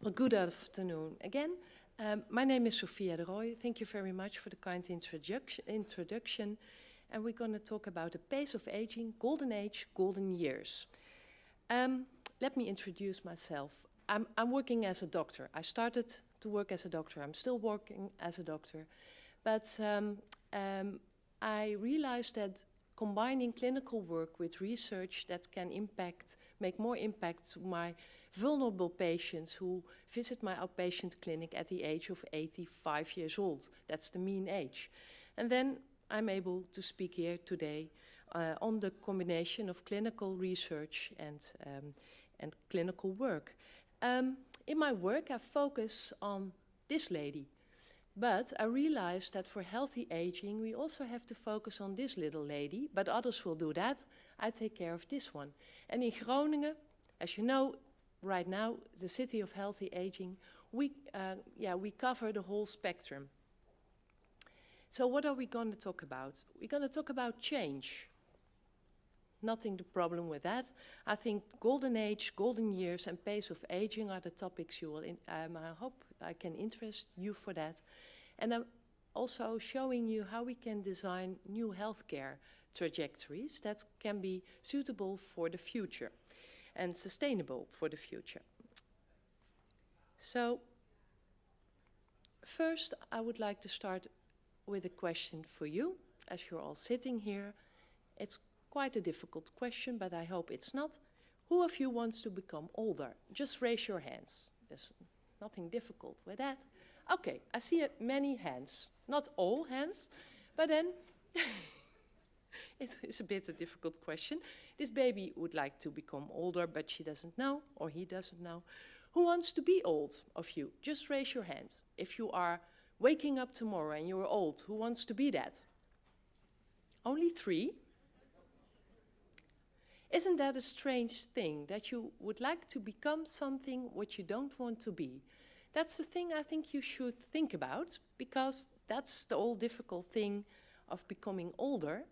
Well, good afternoon again. My name is Sophia de Rooij. Thank you very much for the kind introduction. And we're going to talk about the pace of aging, golden age, golden years. Let me introduce myself. I'm working as a doctor. I started to work as a doctor. I'm still working as a doctor. But I realized that combining clinical work with research that can make more impact to my vulnerable patients who visit my outpatient clinic at the age of 85 years old. That's the mean age. And then I'm able to speak here today on the combination of clinical research and clinical work. In my work, I focus on this lady. But I realized that for healthy aging, we also have to focus on this little lady, but others will do that. I take care of this one. And in Groningen, as you know, right now, the city of healthy aging, we cover the whole spectrum. So what are we going to talk about? We're going to talk about change. Nothing the problem with that. I think golden age, golden years, and pace of aging are the topics you will. I hope I can interest you for that. And I'm also showing you how we can design new healthcare trajectories that can be suitable for the future and sustainable for the future. So, first I would like to start with a question for you, as you're all sitting here. It's quite a difficult question, but I hope it's not. Who of you wants to become older? Just raise your hands. There's nothing difficult with that. Okay, I see many hands. Not all hands, but then it is a bit a difficult question. This baby would like to become older, but she doesn't know, or he doesn't know. Who wants to be old of you? Just raise your hand. If you are waking up tomorrow and you're old, who wants to be that? Only 3? Isn't that a strange thing, that you would like to become something what you don't want to be? That's the thing I think you should think about, because that's the whole difficult thing of becoming older.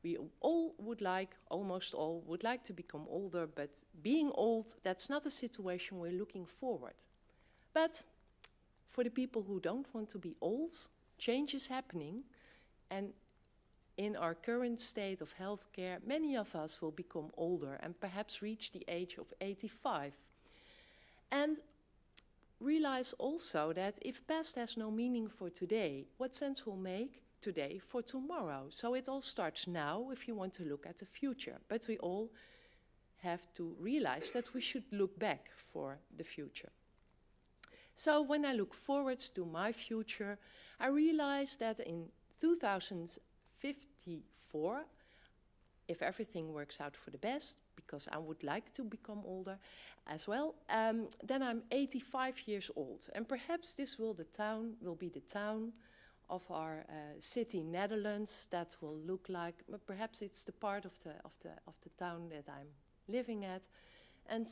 We all would like, almost all, would like to become older, but being old, that's not a situation we're looking forward. But for the people who don't want to be old, change is happening, and in our current state of healthcare, many of us will become older and perhaps reach the age of 85. And realize also that if past has no meaning for today, what sense will make today for tomorrow? So it all starts now if you want to look at the future. But we all have to realize that we should look back for the future. So when I look forward to my future, I realize that in 2054, if everything works out for the best, because I would like to become older as well, then I'm 85 years old. And perhaps this will be the town of our city, Netherlands, that will look like, perhaps it's the part of the town that I'm living at. And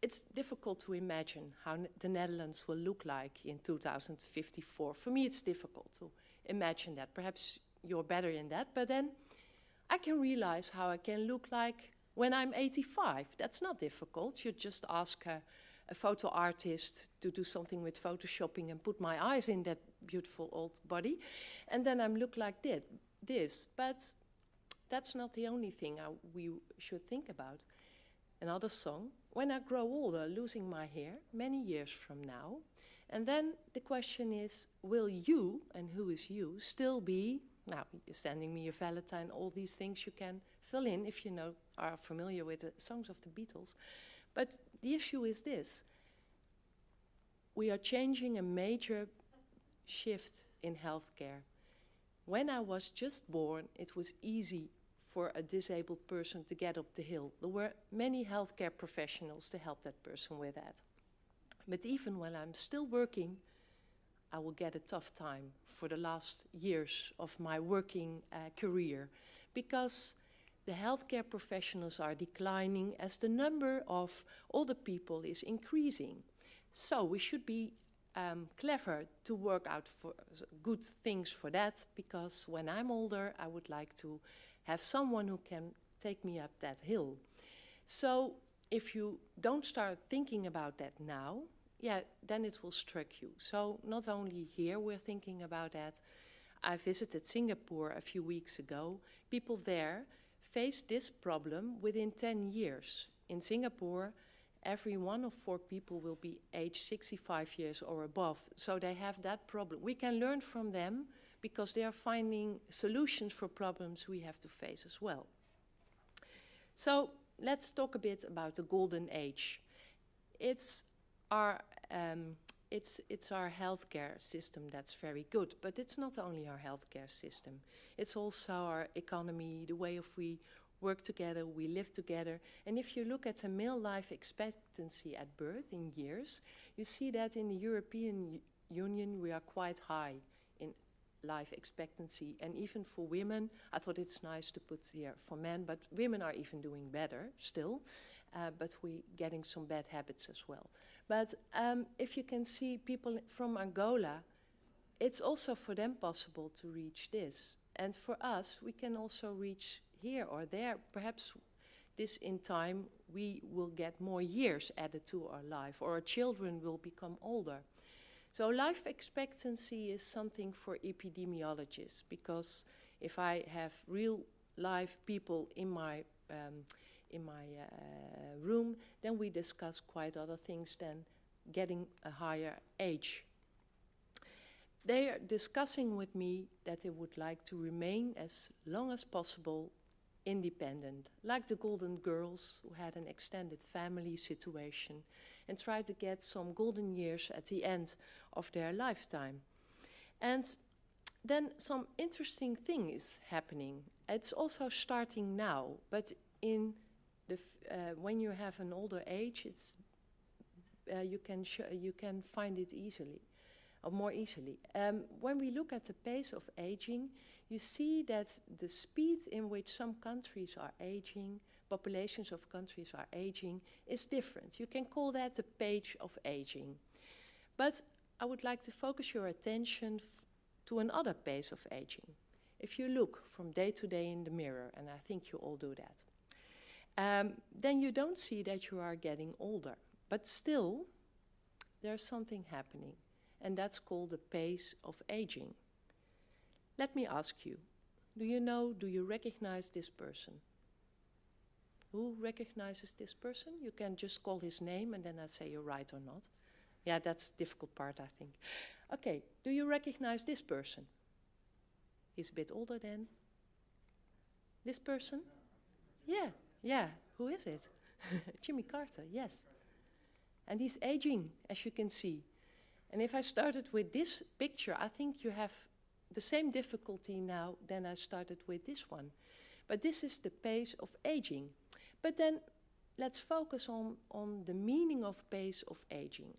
it's difficult to imagine how the Netherlands will look like in 2054. For me, it's difficult to imagine that. Perhaps you're better in that, but then I can realize how I can look like when I'm 85. That's not difficult. You just ask a photo artist to do something with photoshopping and put my eyes in that beautiful old body, and then I look like this. But that's not the only thing we should think about. Another song, when I grow older, losing my hair, many years from now. And then the question is, will you, and who is you, still be, now you're sending me a Valentine, all these things you can fill in if you are familiar with the songs of the Beatles. But the issue is this. We are changing a major shift in healthcare. When I was just born, it was easy for a disabled person to get up the hill. There were many healthcare professionals to help that person with that. But even when I'm still working, I will get a tough time for the last years of my working career, because the healthcare professionals are declining as the number of older people is increasing. So we should be clever to work out for good things for that, because when I'm older, I would like to have someone who can take me up that hill. So if you don't start thinking about that now, then it will strike you. So not only here we're thinking about that. I visited Singapore a few weeks ago. People there face this problem within 10 years. In Singapore, every 1 of 4 people will be age 65 years or above. So they have that problem. We can learn from them because they are finding solutions for problems we have to face as well. So let's talk a bit about the golden age. It's our healthcare system that's very good, but it's not only our healthcare system. It's also our economy, the way we work together, we live together. And if you look at the male life expectancy at birth in years, you see that in the European Union we are quite high in life expectancy. And even for women, I thought it's nice to put here for men, but women are even doing better still. But we're getting some bad habits as well. But if you can see people from Angola, it's also for them possible to reach this. And for us, we can also reach here or there. Perhaps this in time, we will get more years added to our life, or our children will become older. So life expectancy is something for epidemiologists, because if I have real life people in my room, then we discuss quite other things than getting a higher age. They are discussing with me that they would like to remain as long as possible independent, like the golden girls who had an extended family situation and tried to get some golden years at the end of their lifetime. And then some interesting thing is happening. It's also starting now, but in the when you have an older age, it's you can find it easily, or more easily. When we look at the pace of aging, you see that the speed in which some countries are aging, populations of countries are aging, is different. You can call that the pace of aging. But I would like to focus your attention to another pace of aging. If you look from day to day in the mirror, and I think you all do that, then you don't see that you are getting older. But still, there's something happening, and that's called the pace of aging. Let me ask you, do you recognize this person? Who recognizes this person? You can just call his name, and then I say you're right or not. Yeah, that's the difficult part, I think. Okay, do you recognize this person? He's a bit older than this person? Yeah. Who is it? Jimmy Carter, yes. And he's aging, as you can see. And if I started with this picture, I think you have the same difficulty now than I started with this one. But this is the pace of aging. But then let's focus on the meaning of pace of aging.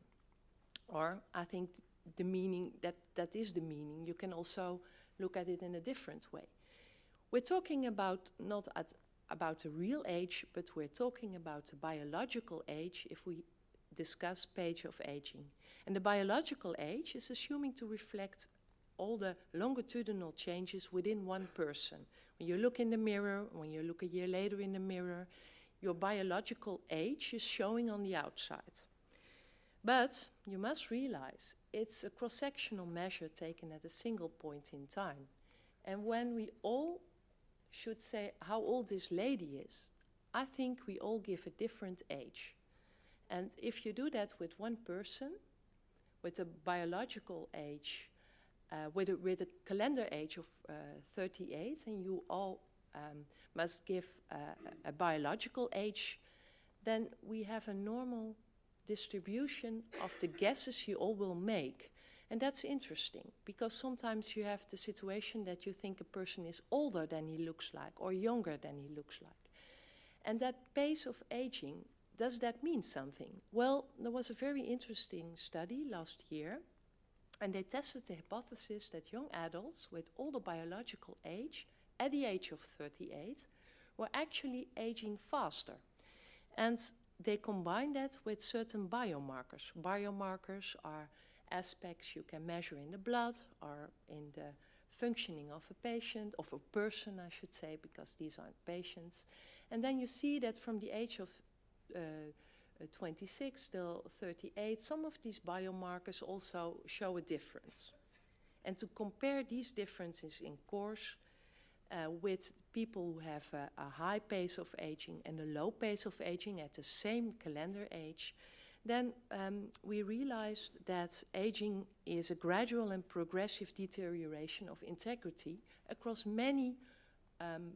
Or I think the meaning, that is the meaning. You can also look at it in a different way. We're talking about not about the real age, but we're talking about the biological age if we discuss pace of aging. And the biological age is assuming to reflect all the longitudinal changes within one person. When you look in the mirror, when you look a year later in the mirror, your biological age is showing on the outside. But you must realize it's a cross-sectional measure taken at a single point in time. And when we all should say how old this lady is, I think we all give a different age. And if you do that with one person, with a biological age, with a calendar age of 38, and you all must give a biological age, then we have a normal distribution of the guesses you all will make. And that's interesting, because sometimes you have the situation that you think a person is older than he looks like, or younger than he looks like. And that pace of aging, does that mean something? Well, there was a very interesting study last year, and they tested the hypothesis that young adults with older biological age, at the age of 38, were actually aging faster. And they combined that with certain biomarkers. Biomarkers are aspects you can measure in the blood or in the functioning of a patient, of a person, I should say, because these aren't patients. And then you see that from the age of 26 till 38, some of these biomarkers also show a difference. And to compare these differences in course with people who have a high pace of aging and a low pace of aging at the same calendar age, then we realized that aging is a gradual and progressive deterioration of integrity across many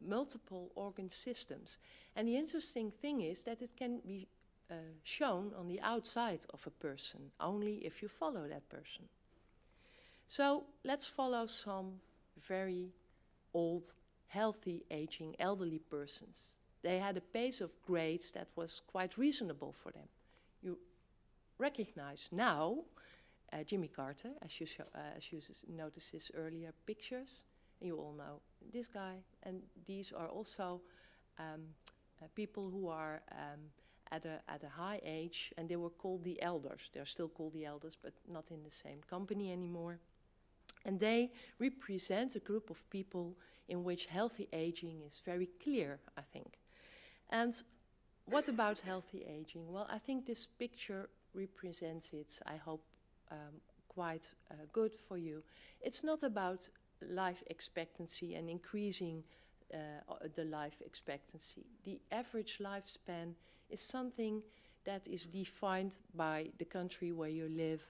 multiple organ systems. And the interesting thing is that it can be shown on the outside of a person, only if you follow that person. So let's follow some very old, healthy, aging, elderly persons. They had a pace of grades that was quite reasonable for them. You recognize now Jimmy Carter, as you noticed his earlier pictures. You all know this guy, and these are also people who are at a high age, and they were called the elders. They're still called the elders, but not in the same company anymore. And they represent a group of people in which healthy aging is very clear, I think. And what about healthy aging? Well, I think this picture represents it, I hope, quite good for you. It's not about life expectancy and increasing the life expectancy. The average lifespan is something that is defined by the country where you live,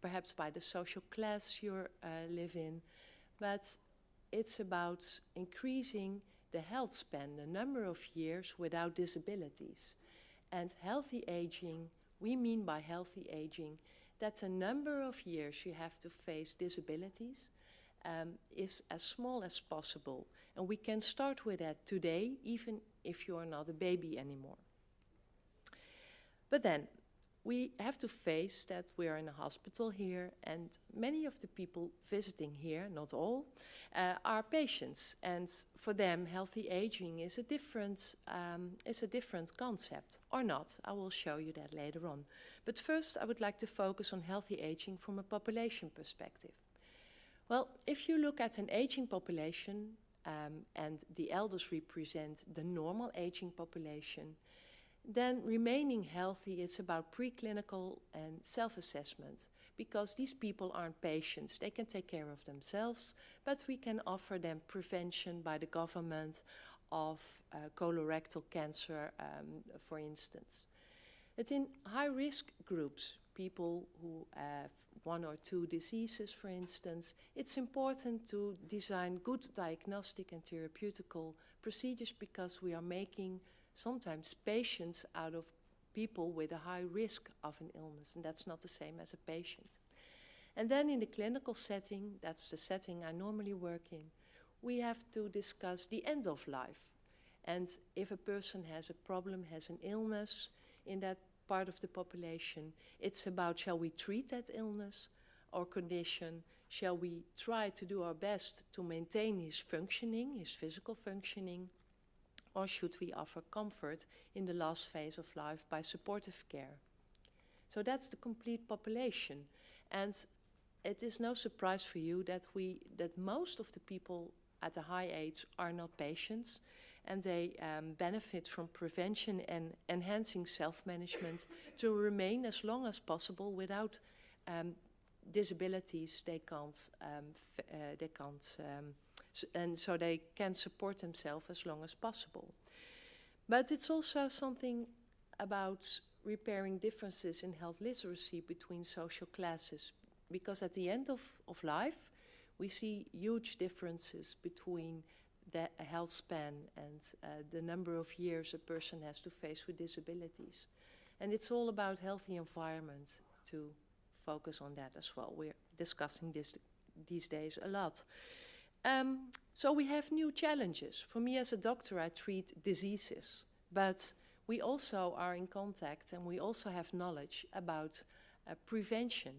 perhaps by the social class you live in, but it's about increasing the health span, the number of years without disabilities. And healthy aging, we mean by healthy aging that the number of years you have to face disabilities is as small as possible. And we can start with that today, even if you are not a baby anymore. But then, we have to face that we are in a hospital here, and many of the people visiting here, not all, are patients. And for them, healthy aging is a different concept, or not. I will show you that later on. But first, I would like to focus on healthy aging from a population perspective. Well, if you look at an aging population, and the elders represent the normal aging population, then remaining healthy is about preclinical and self-assessment, because these people aren't patients. They can take care of themselves, but we can offer them prevention by the government of colorectal cancer, for instance. But in high-risk groups, people who have one or two diseases, for instance, it's important to design good diagnostic and therapeutical procedures, because we are making sometimes patients out of people with a high risk of an illness, and that's not the same as a patient. And then in the clinical setting, that's the setting I normally work in, we have to discuss the end of life. And if a person has a problem, has an illness in that part of the population, it's about, shall we treat that illness or condition? Shall we try to do our best to maintain his functioning, his physical functioning? Or should we offer comfort in the last phase of life by supportive care? So that's the complete population. And it is no surprise for you that most of the people at a high age are not patients, and they benefit from prevention and enhancing self-management to remain as long as possible without disabilities they can't and so they can support themselves as long as possible. But it's also something about repairing differences in health literacy between social classes, because at the end of life, we see huge differences between the health span and the number of years a person has to face with disabilities. And it's all about healthy environment to focus on that as well. We're discussing this these days a lot. So we have new challenges. For me as a doctor, I treat diseases, but we also are in contact and we also have knowledge about prevention.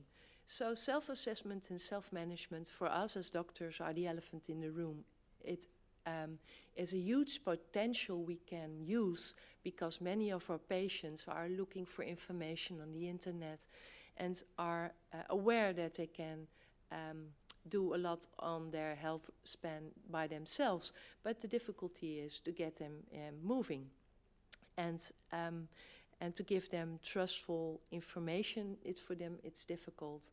So self-assessment and self-management for us as doctors are the elephant in the room. It is a huge potential we can use, because many of our patients are looking for information on the internet and are aware that they can do a lot on their health span by themselves, but the difficulty is to get them moving. And and to give them trustful information. For them it's difficult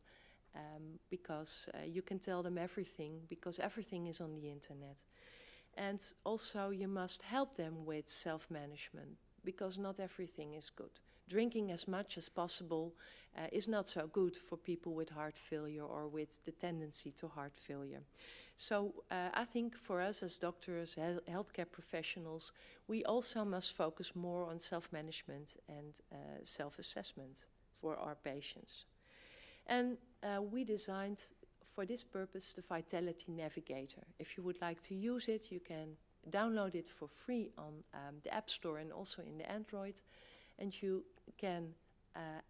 because you can tell them everything, because everything is on the internet. And also you must help them with self-management, because not everything is good. Drinking as much as possible is not so good for people with heart failure or with the tendency to heart failure. So I think for us as doctors, healthcare professionals, we also must focus more on self-management and self-assessment for our patients. And we designed for this purpose the Vitality Navigator. If you would like to use it, you can download it for free on the App Store and also in the Android. And you can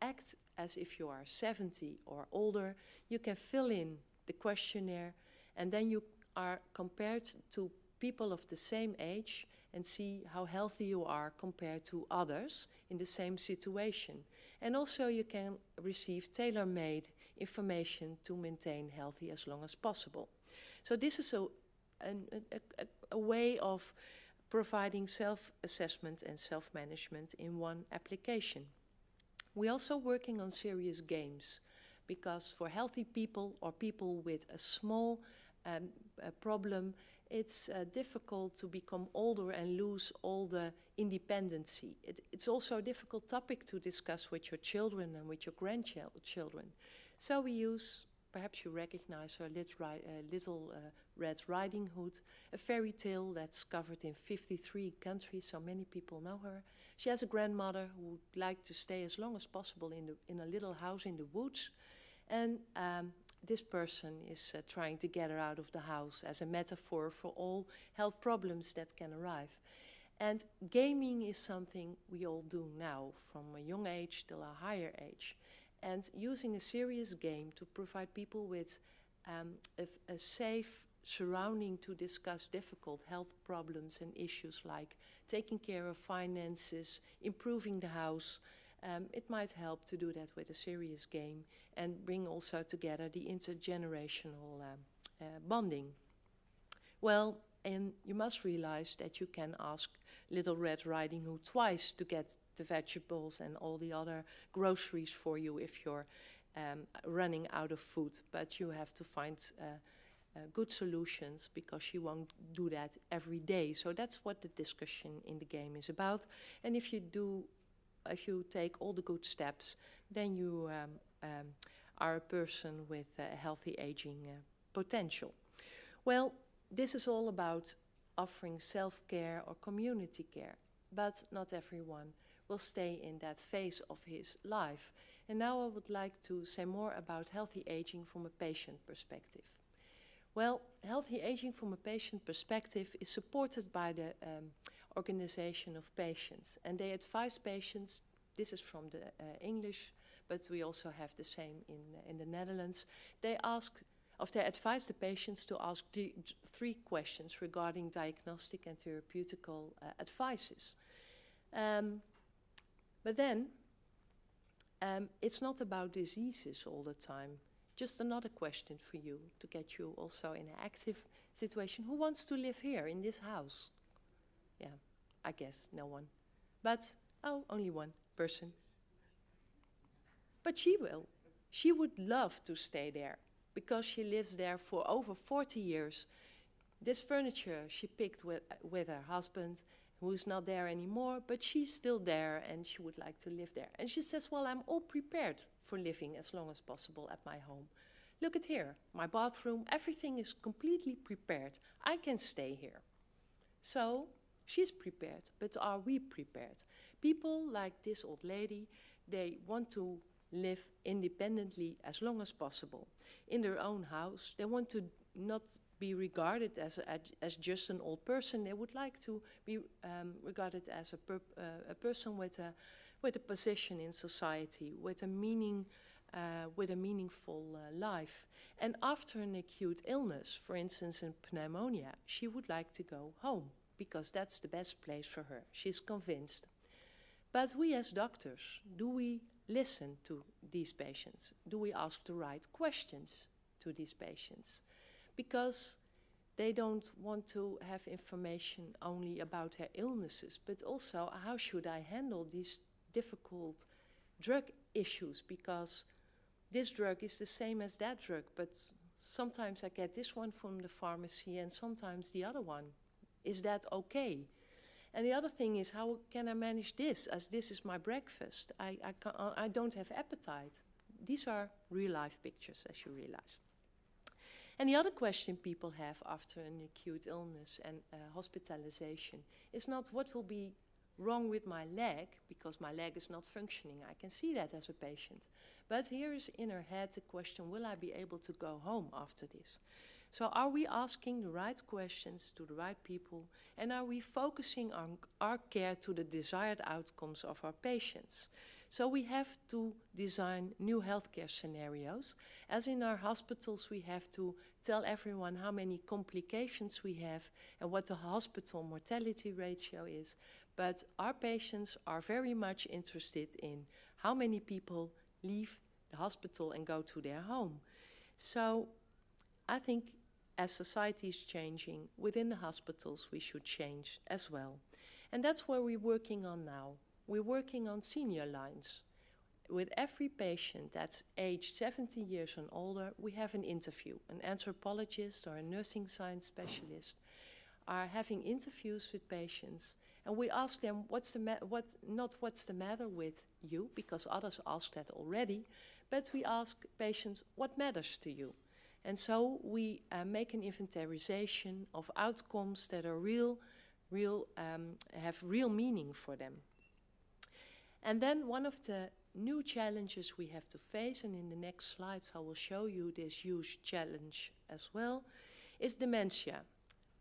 act as if you are 70 or older. You can fill in the questionnaire, and then you are compared to people of the same age and see how healthy you are compared to others in the same situation. And also you can receive tailor-made information to maintain healthy as long as possible. So this is a way of providing self-assessment and self-management in one application. We're also working on serious games, because for healthy people or people with a small problem, it's difficult to become older and lose all the independency. It's also a difficult topic to discuss with your children and with your grandchildren. So we use, perhaps you recognize her, Little Red Riding Hood, a fairy tale that's covered in 53 countries, so many people know her. She has a grandmother who would like to stay as long as possible in a little house in the woods. And this person is trying to get her out of the house as a metaphor for all health problems that can arrive. And gaming is something we all do now, from a young age till a higher age. And using a serious game to provide people with a safe surrounding to discuss difficult health problems and issues like taking care of finances, improving the house. It might help to do that with a serious game and bring also together the intergenerational bonding. Well, and you must realize that you can ask Little Red Riding Hood twice to get the vegetables and all the other groceries for you if you're running out of food. But you have to find good solutions, because she won't do that every day. So that's what the discussion in the game is about. And if you take all the good steps, then you are a person with a healthy aging potential. Well, this is all about offering self-care or community care, but not everyone will stay in that phase of his life. And now I would like to say more about healthy aging from a patient perspective. Well, healthy aging from a patient perspective is supported by the Organization of Patients, and they advise patients, this is from the English, but we also have the same in the Netherlands. They advise the patients to ask 3 questions regarding diagnostic and therapeutical advices. But then, it's not about diseases all the time. Just another question for you to get you also in an active situation. Who wants to live here in this house? Yeah, I guess no one. But, only one person. But she will. She would love to stay there, because she lives there for over 40 years. This furniture she picked with her husband, who is not there anymore, but she's still there and she would like to live there. And she says, well, I'm all prepared for living as long as possible at my home. Look at here, my bathroom, everything is completely prepared. I can stay here. So she's prepared, but are we prepared? People like this old lady, they want to live independently as long as possible in their own house. They want to not be regarded as just an old person. They would like to be regarded as a person with a position in society, with a meaningful life. And after an acute illness, for instance in pneumonia, she would like to go home, because that's the best place for her. She's convinced. But we as doctors, do we listen to these patients? Do we ask the right questions to these patients? Because they don't want to have information only about their illnesses, but also how should I handle these difficult drug issues, because this drug is the same as that drug, but sometimes I get this one from the pharmacy and sometimes the other one. Is that okay? And the other thing is, how can I manage this, as this is my breakfast? I don't have appetite. These are real-life pictures, as you realize. And the other question people have after an acute illness and hospitalization is not what will be wrong with my leg, because my leg is not functioning. I can see that as a patient. But here is in her head the question, will I be able to go home after this? So are we asking the right questions to the right people, and are we focusing on our care to the desired outcomes of our patients? So we have to design new healthcare scenarios. As in our hospitals, we have to tell everyone how many complications we have and what the hospital mortality ratio is. But our patients are very much interested in how many people leave the hospital and go to their home. So I think as society is changing, within the hospitals we should change as well. And that's where we're working on now. We're working on senior lines. With every patient that's aged 70 years and older, we have an interview. An anthropologist or a nursing science specialist are having interviews with patients, and we ask them what's the matter with you, because others ask that already, but we ask patients what matters to you. And so we make an inventarization of outcomes that are have real meaning for them. And then one of the new challenges we have to face, and in the next slides I will show you this huge challenge as well, is dementia.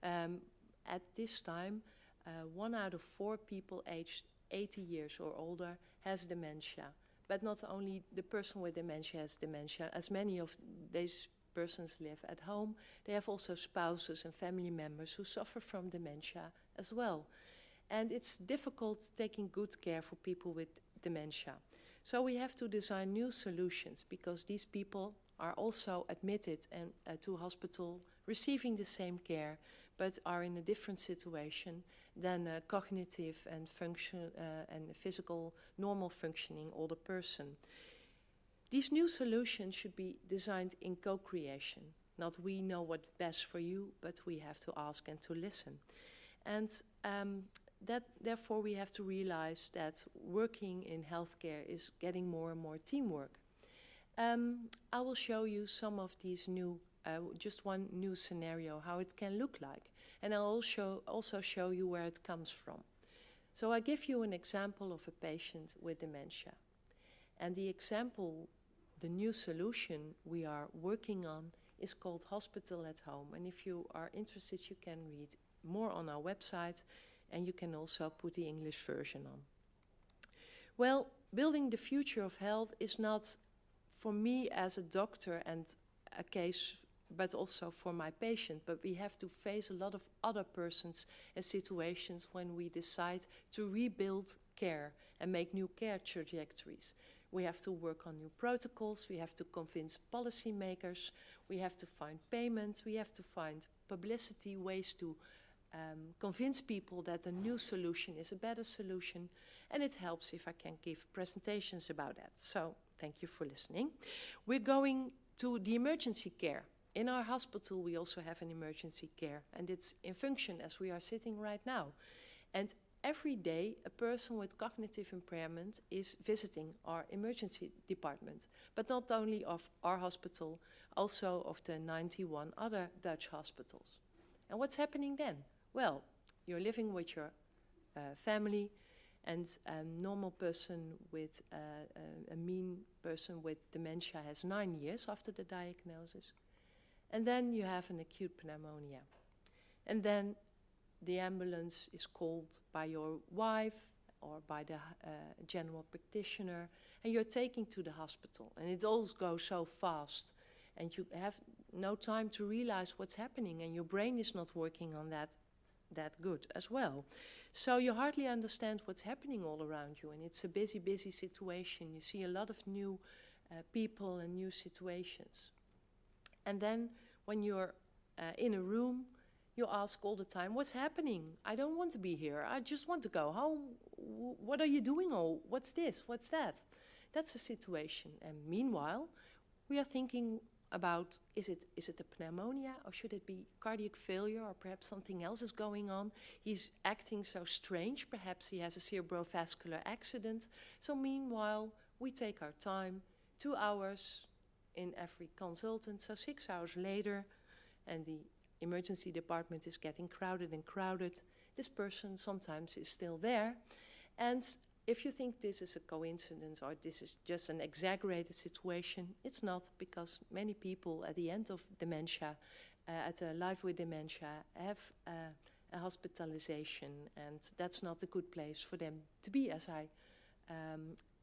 At this time, 1 out of 4 people aged 80 years or older has dementia. But not only the person with dementia has dementia, as many of these persons live at home, they have also spouses and family members who suffer from dementia as well. And it's difficult taking good care for people with dementia. So we have to design new solutions, because these people are also admitted to hospital receiving the same care, but are in a different situation than a cognitive and physical normal functioning older person. These new solutions should be designed in co-creation. Not we know what's best for you, but we have to ask and to listen. And therefore we have to realize that working in healthcare is getting more and more teamwork. I will show you some of these new, just one new scenario, how it can look like. And I'll also show you where it comes from. So I give you an example of a patient with dementia. And the example, the new solution we are working on, is called Hospital at Home. And if you are interested, you can read more on our website, and you can also put the English version on. Well, building the future of health is not for me as a doctor and a case, but also for my patient. But we have to face a lot of other persons and situations when we decide to rebuild care and make new care trajectories. We have to work on new protocols, we have to convince policymakers, we have to find payments, we have to find publicity, ways to convince people that a new solution is a better solution, and it helps if I can give presentations about that. So, thank you for listening. We're going to the emergency care. In our hospital we also have an emergency care, and it's in function as we are sitting right now. And every day a person with cognitive impairment is visiting our emergency department, but not only of our hospital, also of the 91 other Dutch hospitals. And what's happening then? Well, you're living with your family, and a normal person with a mean person with dementia has 9 years after the diagnosis. And then you have an acute pneumonia. And then the ambulance is called by your wife or by the general practitioner, and you're taken to the hospital. And it all goes so fast, and you have no time to realize what's happening, and your brain is not working on that good as well. So you hardly understand what's happening all around you, and it's a busy, busy situation. You see a lot of new people and new situations. And then when you're in a room, You ask all the time, what's happening? I don't want to be here. I just want to go home. What are you doing? Oh, what's this? What's that? That's the situation. And meanwhile, we are thinking about, is it a pneumonia, or should it be cardiac failure, or perhaps something else is going on? He's acting so strange. Perhaps he has a cerebrovascular accident. So meanwhile, we take our time, 2 hours in every consultant, so 6 hours later, and the emergency department is getting crowded and crowded. This person sometimes is still there. And if you think this is a coincidence or this is just an exaggerated situation, it's not, because many people at the end of dementia, at a life with dementia, have a hospitalization, and that's not a good place for them to be, as I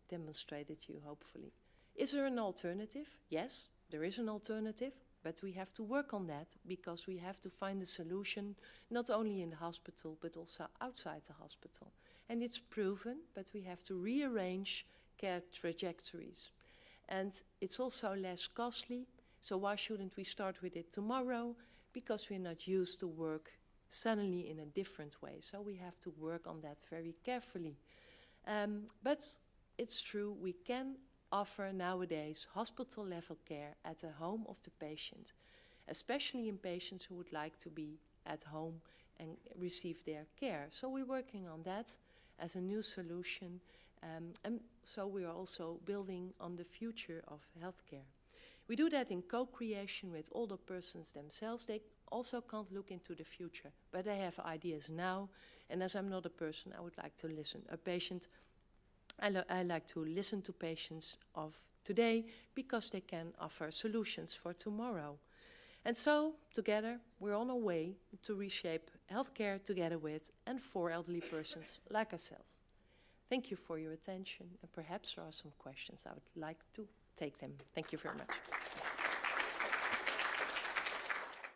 demonstrated you, hopefully. Is there an alternative? Yes, there is an alternative. But we have to work on that, because we have to find a solution not only in the hospital but also outside the hospital. And it's proven, but we have to rearrange care trajectories. And it's also less costly, so why shouldn't we start with it tomorrow? Because we're not used to work suddenly in a different way, so we have to work on that very carefully. But it's true, we can offer nowadays hospital-level care at the home of the patient, especially in patients who would like to be at home and receive their care. So we're working on that as a new solution, and so we are also building on the future of healthcare. We do that in co-creation with older persons themselves. They also can't look into the future, but they have ideas now, and as I'm not a person, I would like to listen. A patient, I like to listen to patients of today, because they can offer solutions for tomorrow. And so, together, we're on our way to reshape healthcare together with and for elderly persons like ourselves. Thank you for your attention, and perhaps there are some questions. I would like to take them. Thank you very much.